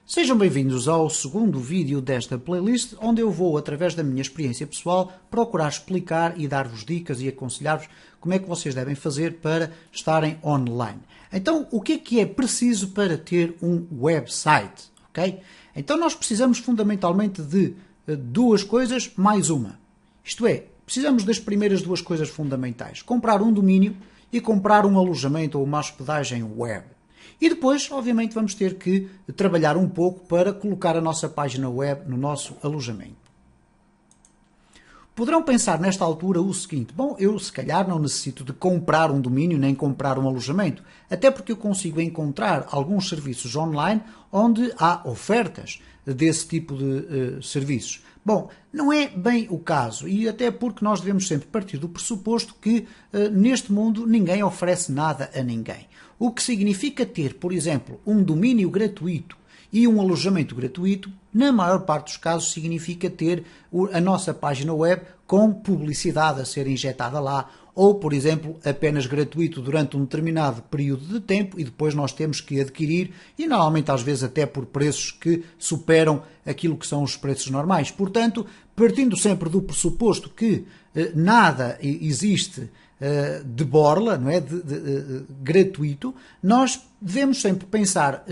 Sejam bem-vindos ao segundo vídeo desta playlist, onde eu vou, através da minha experiência pessoal, procurar explicar e dar-vos dicas e aconselhar-vos como é que vocês devem fazer para estarem online. Então, o que é preciso para ter um website? Ok? Então, nós precisamos fundamentalmente de duas coisas mais uma. Isto é, precisamos das primeiras duas coisas fundamentais. Comprar um domínio e comprar um alojamento ou uma hospedagem web. E depois, obviamente, vamos ter que trabalhar um pouco para colocar a nossa página web no nosso alojamento. Poderão pensar nesta altura o seguinte: bom, eu se calhar não necessito de comprar um domínio nem comprar um alojamento, até porque eu consigo encontrar alguns serviços online onde há ofertas desse tipo de serviços. Bom, não é bem o caso, e até porque nós devemos sempre partir do pressuposto que neste mundo ninguém oferece nada a ninguém. O que significa ter, por exemplo, um domínio gratuito e um alojamento gratuito, na maior parte dos casos significa ter a nossa página web com publicidade a ser injetada lá, ou, por exemplo, apenas gratuito durante um determinado período de tempo e depois nós temos que adquirir, e normalmente às vezes até por preços que superam aquilo que são os preços normais. Portanto, partindo sempre do pressuposto que nada existe de borla, não é? Gratuito, nós devemos sempre pensar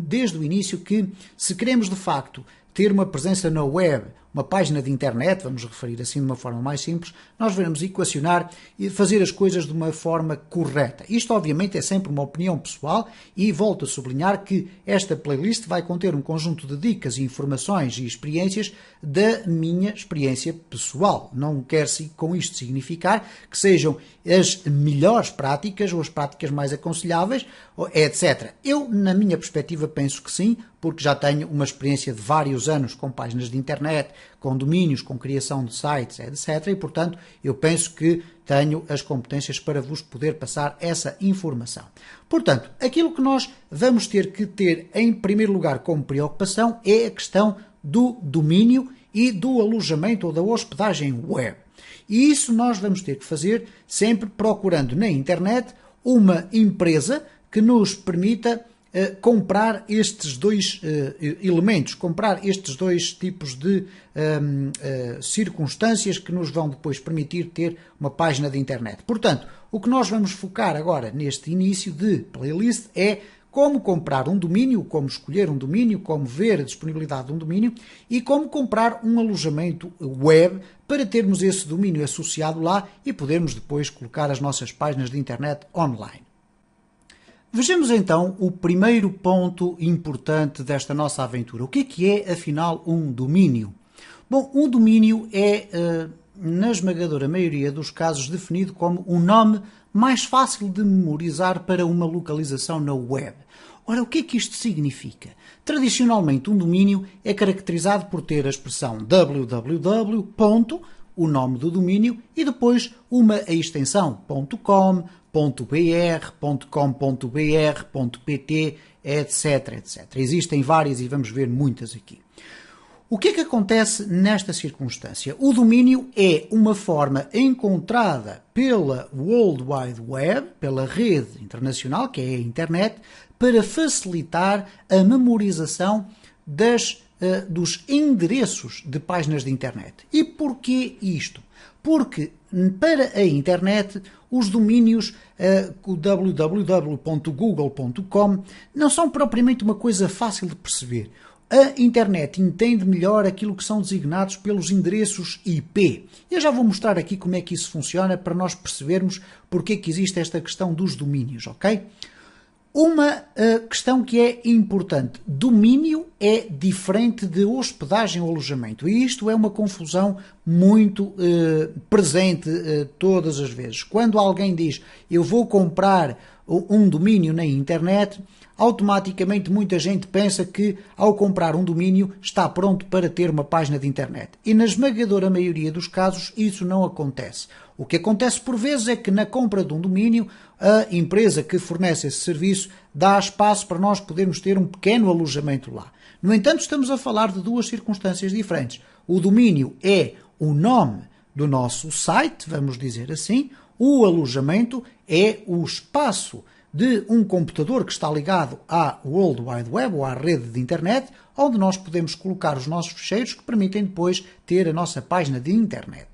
desde o início que se queremos de facto ter uma presença na web, uma página de internet, vamos referir assim de uma forma mais simples, nós devemos equacionar e fazer as coisas de uma forma correta. Isto obviamente é sempre uma opinião pessoal e volto a sublinhar que esta playlist vai conter um conjunto de dicas, informações e experiências da minha experiência pessoal. Não quer com isto significar que sejam as melhores práticas ou as práticas mais aconselháveis, etc. Eu, na minha perspectiva, penso que sim, porque já tenho uma experiência de vários anos com páginas de internet, com domínios, com criação de sites, etc. E, portanto, eu penso que tenho as competências para vos poder passar essa informação. Portanto, aquilo que nós vamos ter que ter em primeiro lugar como preocupação é a questão do domínio e do alojamento ou da hospedagem web. E isso nós vamos ter que fazer sempre procurando na internet uma empresa que nos permita comprar estes dois elementos, comprar estes dois tipos de circunstâncias que nos vão depois permitir ter uma página de internet. Portanto, o que nós vamos focar agora neste início de playlist é como comprar um domínio, como escolher um domínio, como ver a disponibilidade de um domínio e como comprar um alojamento web para termos esse domínio associado lá e podermos depois colocar as nossas páginas de internet online. Vejamos então o primeiro ponto importante desta nossa aventura. O que é, afinal, um domínio? Bom, um domínio é, na esmagadora maioria dos casos, definido como um nome mais fácil de memorizar para uma localização na web. Ora, o que isto significa? Tradicionalmente, um domínio é caracterizado por ter a expressão www, o nome do domínio, e depois uma extensão .com, .br, .com.br, .pt, etc. Existem várias e vamos ver muitas aqui. O que acontece nesta circunstância? O domínio é uma forma encontrada pela World Wide Web, pela rede internacional, que é a internet, para facilitar a memorização dos endereços de páginas de internet. E porquê isto? Porque para a internet os domínios www.google.com não são propriamente uma coisa fácil de perceber. A internet entende melhor aquilo que são designados pelos endereços IP. Eu já vou mostrar aqui como é que isso funciona para nós percebermos porque é que existe esta questão dos domínios, ok? Uma questão que é importante: domínio é diferente de hospedagem ou alojamento, e isto é uma confusão muito presente todas as vezes. Quando alguém diz eu vou comprar um domínio na internet, automaticamente muita gente pensa que ao comprar um domínio está pronto para ter uma página de internet. E na esmagadora maioria dos casos isso não acontece. O que acontece por vezes é que na compra de um domínio a empresa que fornece esse serviço dá espaço para nós podermos ter um pequeno alojamento lá. No entanto, estamos a falar de duas circunstâncias diferentes. O domínio é o nome do nosso site, vamos dizer assim. O alojamento é o espaço de um computador que está ligado à World Wide Web ou à rede de internet, onde nós podemos colocar os nossos ficheiros que permitem depois ter a nossa página de internet.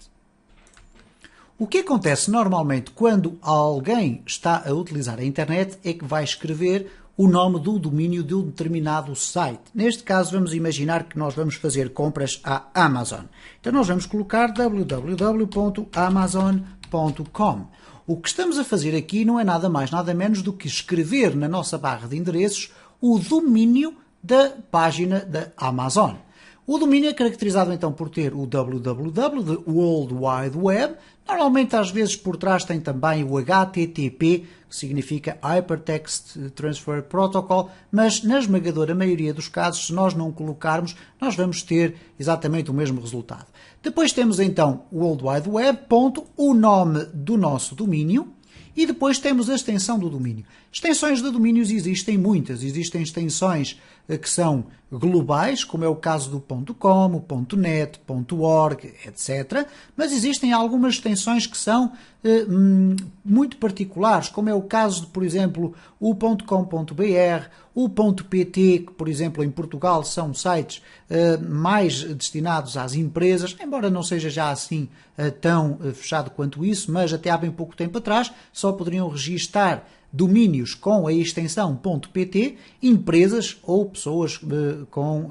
O que acontece normalmente quando alguém está a utilizar a internet é que vai escrever o nome do domínio de um determinado site. Neste caso, vamos imaginar que nós vamos fazer compras à Amazon. Então, nós vamos colocar www.amazon.com. O que estamos a fazer aqui não é nada mais, nada menos do que escrever na nossa barra de endereços o domínio da página da Amazon. O domínio é caracterizado então por ter o www de World Wide Web. Normalmente, às vezes, por trás tem também o HTTP, que significa Hypertext Transfer Protocol, mas na esmagadora maioria dos casos, se nós não colocarmos, nós vamos ter exatamente o mesmo resultado. Depois temos então o World Wide Web, ponto, o nome do nosso domínio, e depois temos a extensão do domínio. Extensões de domínios existem muitas. Existem extensões que são globais, como é o caso do .com, o .net, .org, etc. Mas existem algumas extensões que são muito particulares, como é o caso de, por exemplo, o .com.br, o .pt, que, por exemplo, em Portugal são sites mais destinados às empresas, embora não seja já assim tão fechado quanto isso, mas até há bem pouco tempo atrás só poderiam registar domínios com a extensão .pt, empresas ou pessoas com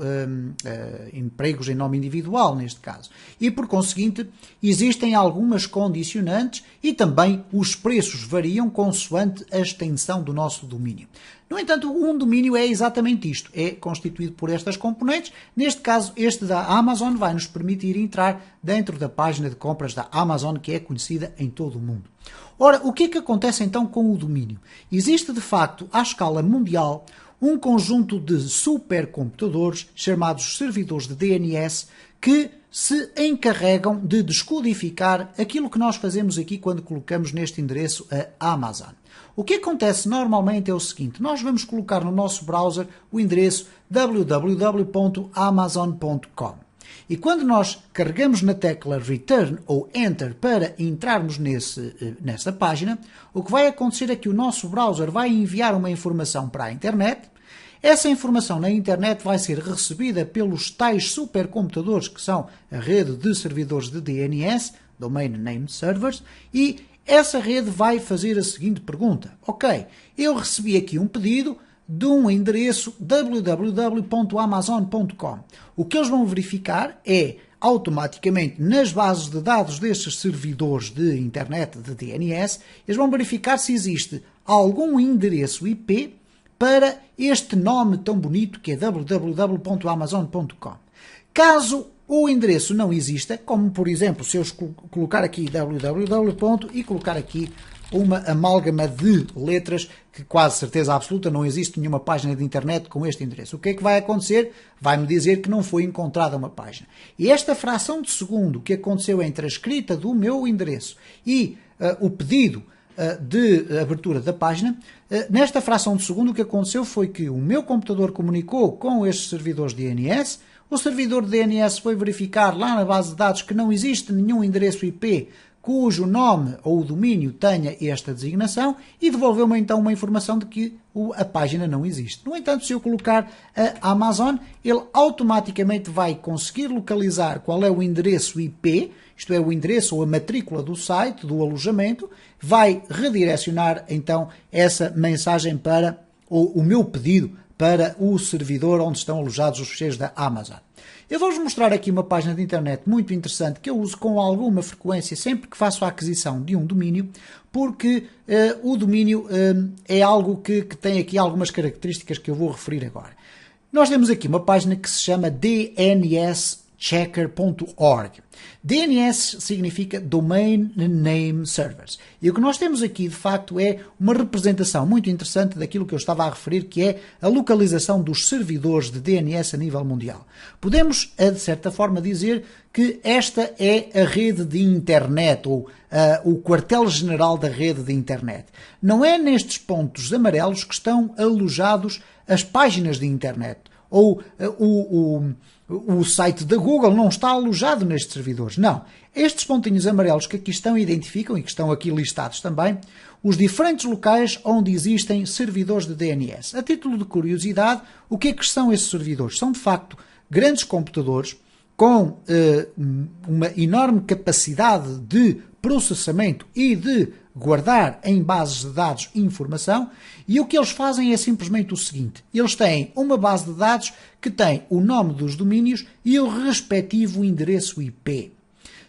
empregos em nome individual, neste caso. E, por conseguinte, existem algumas condicionantes e também os preços variam consoante a extensão do nosso domínio. No entanto, um domínio é exatamente isto, é constituído por estas componentes. Neste caso, este da Amazon vai nos permitir entrar dentro da página de compras da Amazon, que é conhecida em todo o mundo. Ora, o que é que acontece então com o domínio? Existe, de facto, à escala mundial, um conjunto de supercomputadores, chamados servidores de DNS, que se encarregam de descodificar aquilo que nós fazemos aqui quando colocamos neste endereço a Amazon. O que acontece normalmente é o seguinte: nós vamos colocar no nosso browser o endereço www.amazon.com. E quando nós carregamos na tecla Return ou Enter para entrarmos nessa página, o que vai acontecer é que o nosso browser vai enviar uma informação para a internet. Essa informação na internet vai ser recebida pelos tais supercomputadores, que são a rede de servidores de DNS, Domain Name Servers, e essa rede vai fazer a seguinte pergunta: ok, eu recebi aqui um pedido de um endereço www.amazon.com. O que eles vão verificar é, automaticamente, nas bases de dados destes servidores de internet de DNS, eles vão verificar se existe algum endereço IP para este nome tão bonito que é www.amazon.com. Caso o endereço não exista, como por exemplo, se eu colocar aqui www. E colocar aqui uma amálgama de letras que quase certeza absoluta não existe nenhuma página de internet com este endereço. O que é que vai acontecer? Vai-me dizer que não foi encontrada uma página. E esta fração de segundo que aconteceu entre a escrita do meu endereço e o pedido de abertura da página, nesta fração de segundo o que aconteceu foi que o meu computador comunicou com estes servidores de DNS, o servidor de DNS foi verificar lá na base de dados que não existe nenhum endereço IP cujo nome ou domínio tenha esta designação e devolveu-me então uma informação de que a página não existe. No entanto, se eu colocar a Amazon, ele automaticamente vai conseguir localizar qual é o endereço IP, isto é, o endereço ou a matrícula do site, do alojamento, vai redirecionar então essa mensagem para o meu pedido para o servidor onde estão alojados os ficheiros da Amazon. Eu vou-vos mostrar aqui uma página de internet muito interessante que eu uso com alguma frequência sempre que faço a aquisição de um domínio, porque o domínio é algo que tem aqui algumas características que eu vou referir agora. Nós temos aqui uma página que se chama dnschecker.org. DNS significa Domain Name Servers. E o que nós temos aqui, de facto, é uma representação muito interessante daquilo que eu estava a referir, que é a localização dos servidores de DNS a nível mundial. Podemos, de certa forma, dizer que esta é a rede de internet, ou o quartel-general da rede de internet. Não é nestes pontos amarelos que estão alojados as páginas de internet, ou o site da Google não está alojado nestes servidores. Não. Estes pontinhos amarelos que aqui estão identificam, e que estão aqui listados também, os diferentes locais onde existem servidores de DNS. A título de curiosidade, o que é que são esses servidores? São, de facto, grandes computadores com uma enorme capacidade de processamento e de guardar em bases de dados informação, e o que eles fazem é simplesmente o seguinte: eles têm uma base de dados que tem o nome dos domínios e o respectivo endereço IP.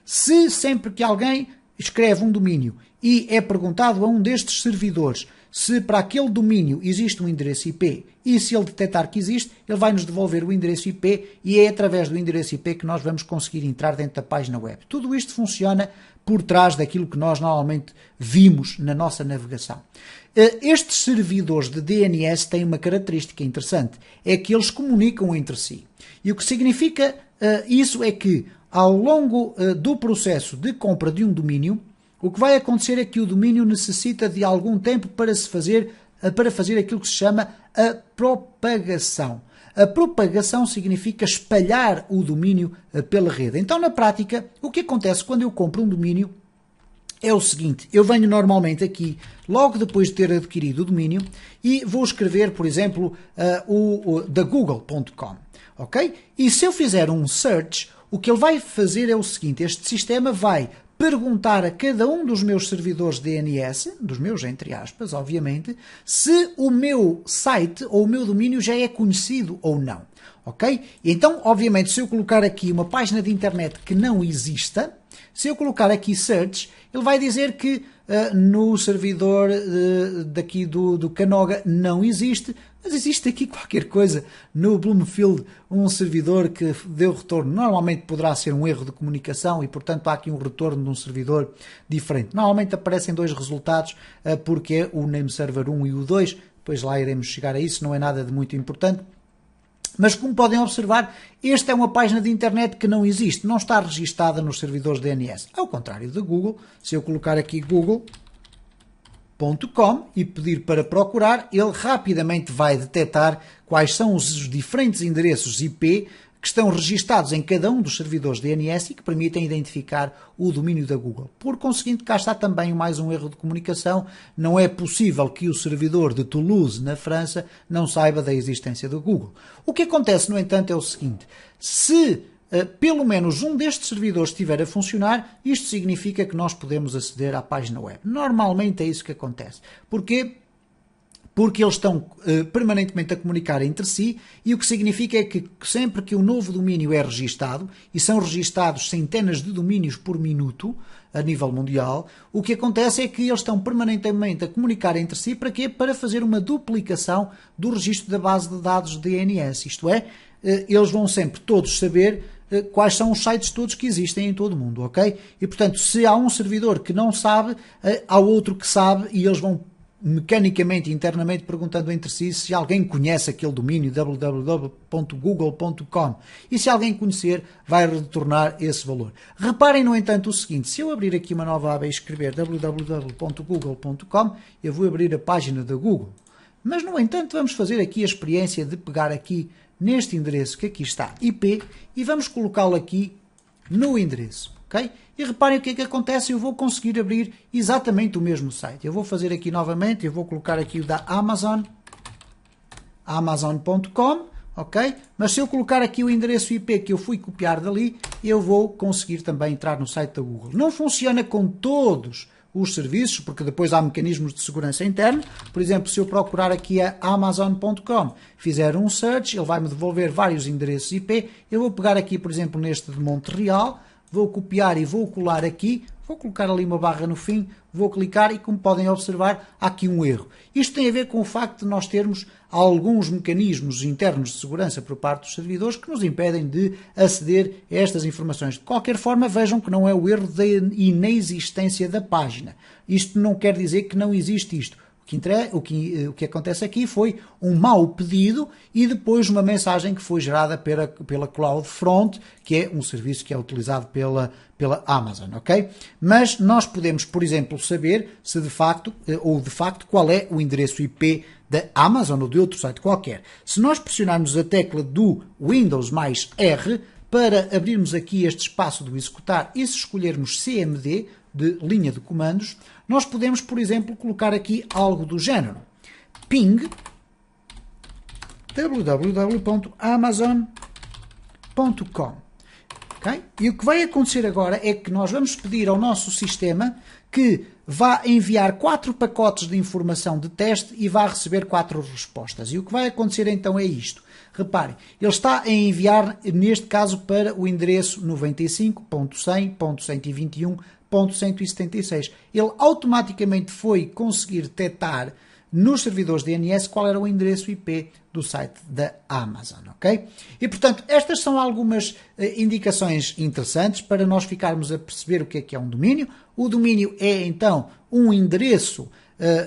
Se sempre que alguém escreve um domínio e é perguntado a um destes servidores se para aquele domínio existe um endereço IP e se ele detectar que existe, ele vai nos devolver o endereço IP e é através do endereço IP que nós vamos conseguir entrar dentro da página web. Tudo isto funciona por trás daquilo que nós normalmente vimos na nossa navegação. Estes servidores de DNS têm uma característica interessante, é que eles comunicam entre si. E o que significa isso é que ao longo do processo de compra de um domínio, o que vai acontecer é que o domínio necessita de algum tempo para fazer aquilo que se chama a propagação. A propagação significa espalhar o domínio pela rede. Então, na prática, o que acontece quando eu compro um domínio é o seguinte: eu venho normalmente aqui, logo depois de ter adquirido o domínio, e vou escrever, por exemplo, o thegoogle.com, ok? E se eu fizer um search, o que ele vai fazer é o seguinte: este sistema vai perguntar a cada um dos meus servidores DNS, dos meus entre aspas, obviamente, se o meu site ou o meu domínio já é conhecido ou não, ok? Então, obviamente, se eu colocar aqui uma página de internet que não exista, se eu colocar aqui search, ele vai dizer que no servidor daqui do Canoga não existe, mas existe aqui qualquer coisa no Bloomfield, um servidor que deu retorno. Normalmente poderá ser um erro de comunicação e, portanto, há aqui um retorno de um servidor diferente. Normalmente aparecem dois resultados, porque é o name server 1 e o 2, depois lá iremos chegar a isso, não é nada de muito importante. Mas como podem observar, esta é uma página de internet que não existe, não está registada nos servidores DNS. Ao contrário da Google, se eu colocar aqui google.com e pedir para procurar, ele rapidamente vai detectar quais são os diferentes endereços IP que estão registados em cada um dos servidores DNS e que permitem identificar o domínio da Google. Por conseguinte, cá está também mais um erro de comunicação. Não é possível que o servidor de Toulouse, na França, não saiba da existência da Google. O que acontece, no entanto, é o seguinte: se pelo menos um destes servidores estiver a funcionar, isto significa que nós podemos aceder à página web. Normalmente é isso que acontece. Porquê? Porque eles estão permanentemente a comunicar entre si, e o que significa é que sempre que um novo domínio é registado, e são registados centenas de domínios por minuto a nível mundial, o que acontece é que eles estão permanentemente a comunicar entre si. Para quê? Para fazer uma duplicação do registro da base de dados DNS. Isto é, eles vão sempre todos saber quais são os sites todos que existem em todo o mundo, ok? E, portanto, se há um servidor que não sabe, há outro que sabe, e eles vão mecanicamente, internamente, perguntando entre si se alguém conhece aquele domínio www.google.com, e se alguém conhecer, vai retornar esse valor. Reparem, no entanto, o seguinte: se eu abrir aqui uma nova aba e escrever www.google.com, eu vou abrir a página da Google. Mas, no entanto, vamos fazer aqui a experiência de pegar aqui neste endereço que aqui está, IP, e vamos colocá-lo aqui no endereço. Okay? E reparem o que é que acontece: eu vou conseguir abrir exatamente o mesmo site. Eu vou fazer aqui novamente, eu vou colocar aqui o da Amazon, amazon.com, ok? Mas se eu colocar aqui o endereço IP que eu fui copiar dali, eu vou conseguir também entrar no site da Google. Não funciona com todos os serviços, porque depois há mecanismos de segurança interna. Por exemplo, se eu procurar aqui a amazon.com, fizer um search, ele vai me devolver vários endereços IP. Eu vou pegar aqui, por exemplo, neste de Montreal, vou copiar e vou colar aqui, vou colocar ali uma barra no fim, vou clicar e, como podem observar, há aqui um erro. Isto tem a ver com o facto de nós termos alguns mecanismos internos de segurança por parte dos servidores que nos impedem de aceder a estas informações. De qualquer forma, vejam que não é o erro da inexistência da página. Isto não quer dizer que não existe isto. O que acontece aqui foi um mau pedido e depois uma mensagem que foi gerada pela CloudFront, que é um serviço que é utilizado pela Amazon, ok? Mas nós podemos, por exemplo, saber se de facto qual é o endereço IP da Amazon ou de outro site qualquer. Se nós pressionarmos a tecla do Windows mais R para abrirmos aqui este espaço do executar e se escolhermos CMD, de linha de comandos, nós podemos, por exemplo, colocar aqui algo do género. Ping www.amazon.com. Okay? E o que vai acontecer agora é que nós vamos pedir ao nosso sistema que vá enviar 4 pacotes de informação de teste e vá receber 4 respostas. E o que vai acontecer então é isto. Reparem, ele está a enviar, neste caso, para o endereço 95.100.121.176. Ele automaticamente foi conseguir detectar nos servidores DNS qual era o endereço IP do site da Amazon, ok? E, portanto, estas são algumas indicações interessantes para nós ficarmos a perceber o que é um domínio. O domínio é, então, um endereço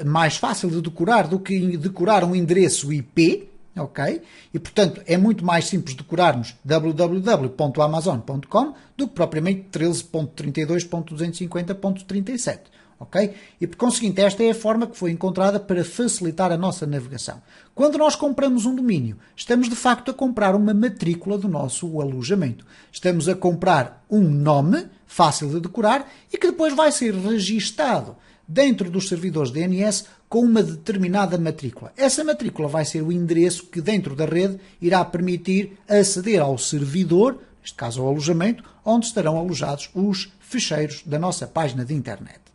mais fácil de decorar do que decorar um endereço IP, ok? E, portanto, é muito mais simples decorarmos www.amazon.com do que propriamente 13.32.250.37. Okay? E por conseguinte, esta é a forma que foi encontrada para facilitar a nossa navegação. Quando nós compramos um domínio, estamos de facto a comprar uma matrícula do nosso alojamento. Estamos a comprar um nome fácil de decorar e que depois vai ser registado dentro dos servidores DNS com uma determinada matrícula. Essa matrícula vai ser o endereço que dentro da rede irá permitir aceder ao servidor, neste caso ao alojamento, onde estarão alojados os ficheiros da nossa página de internet.